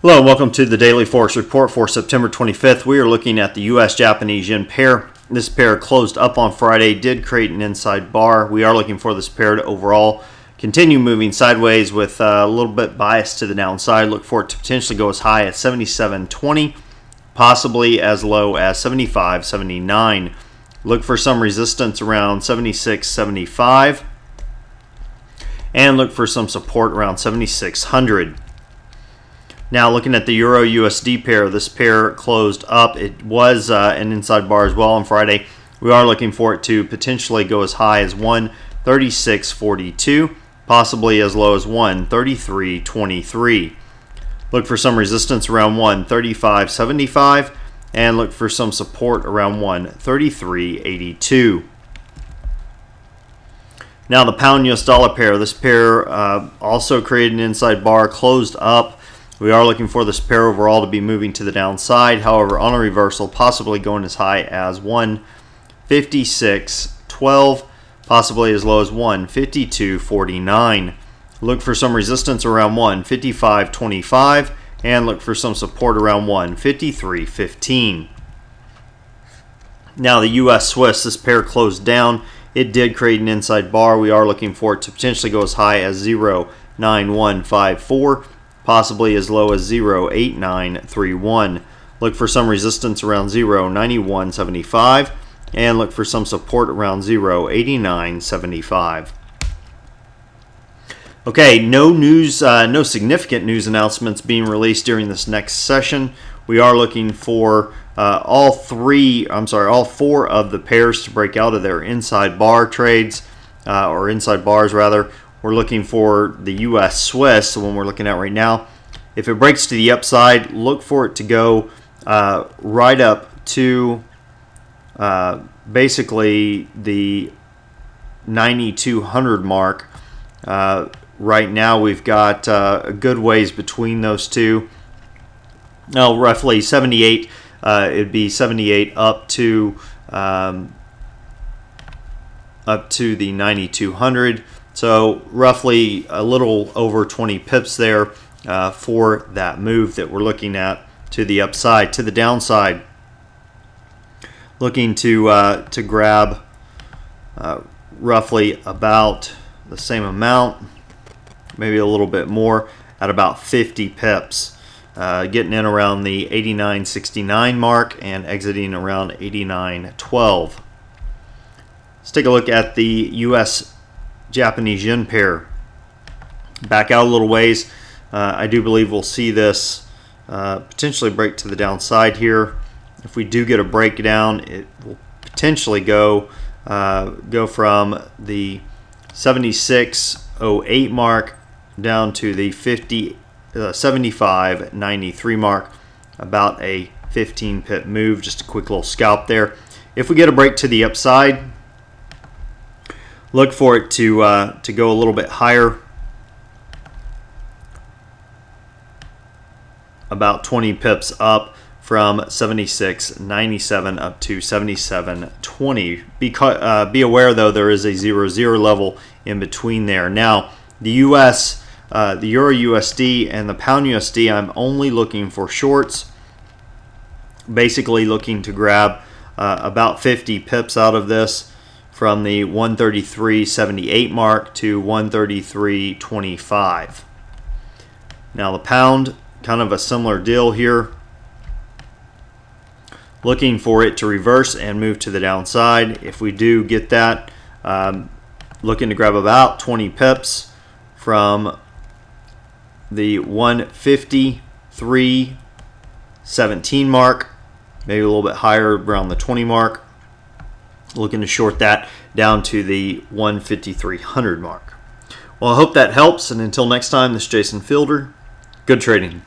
Hello and welcome to the Daily Forex Report for September 25th. We are looking at the US-Japanese yen pair. This pair closed up on Friday, did create an inside bar. We are looking for this pair to overall continue moving sideways with a little bit bias to the downside. Look for it to potentially go as high as 77.20, possibly as low as 75.79. Look for some resistance around 76.75 and look for some support around 7600. Now looking at the Euro-USD pair, this pair closed up. It was an inside bar as well on Friday. We are looking for it to potentially go as high as 136.42, possibly as low as 133.23. Look for some resistance around 135.75 and look for some support around 133.82. Now the pound US dollar pair, this pair also created an inside bar, closed up. We are looking for this pair overall to be moving to the downside. However, on a reversal, possibly going as high as 156.12, possibly as low as 152.49. Look for some resistance around 155.25 and look for some support around 153.15. Now the US Swiss, this pair closed down. It did create an inside bar. We are looking for it to potentially go as high as 0.9154. possibly as low as 0.8931. Look for some resistance around 0.9175 and look for some support around 0.8975. Okay, no significant news announcements being released during this next session. We are looking for all four of the pairs to break out of their inside bar trades, or inside bars rather. We're looking for the US Swiss, the one we're looking at right now. If it breaks to the upside, look for it to go right up to basically the 9,200 mark. Right now we've got a good ways between those two. No, roughly 78. It'd be 78 up to the 9,200. So roughly a little over 20 pips there for that move that we're looking at to the upside. To the downside, looking to grab roughly about the same amount, maybe a little bit more, at about 50 pips. Getting in around the 89.69 mark and exiting around 89.12. Let's take a look at the US Japanese yen pair. Back out a little ways. I do believe we'll see this potentially break to the downside here. If we do get a breakdown, it will potentially go from the 76.08 mark down to the 75.93 mark. About a 15 pip move, just a quick little scalp there. If we get a break to the upside, look for it to go a little bit higher, about 20 pips up from 76.97 up to 77.20. Be aware though, there is a 0.0 level in between there. Now the US, the Euro USD and the Pound USD, I'm only looking for shorts. Basically looking to grab about 50 pips out of this, from the 133.78 mark to 133.25. Now the pound, kind of a similar deal here. Looking for it to reverse and move to the downside. If we do get that, looking to grab about 20 pips from the 153.17 mark, maybe a little bit higher around the 20 mark. Looking to short that down to the 15300 mark. Well, I hope that helps, and until next time, this is Jason Fielder. Good trading.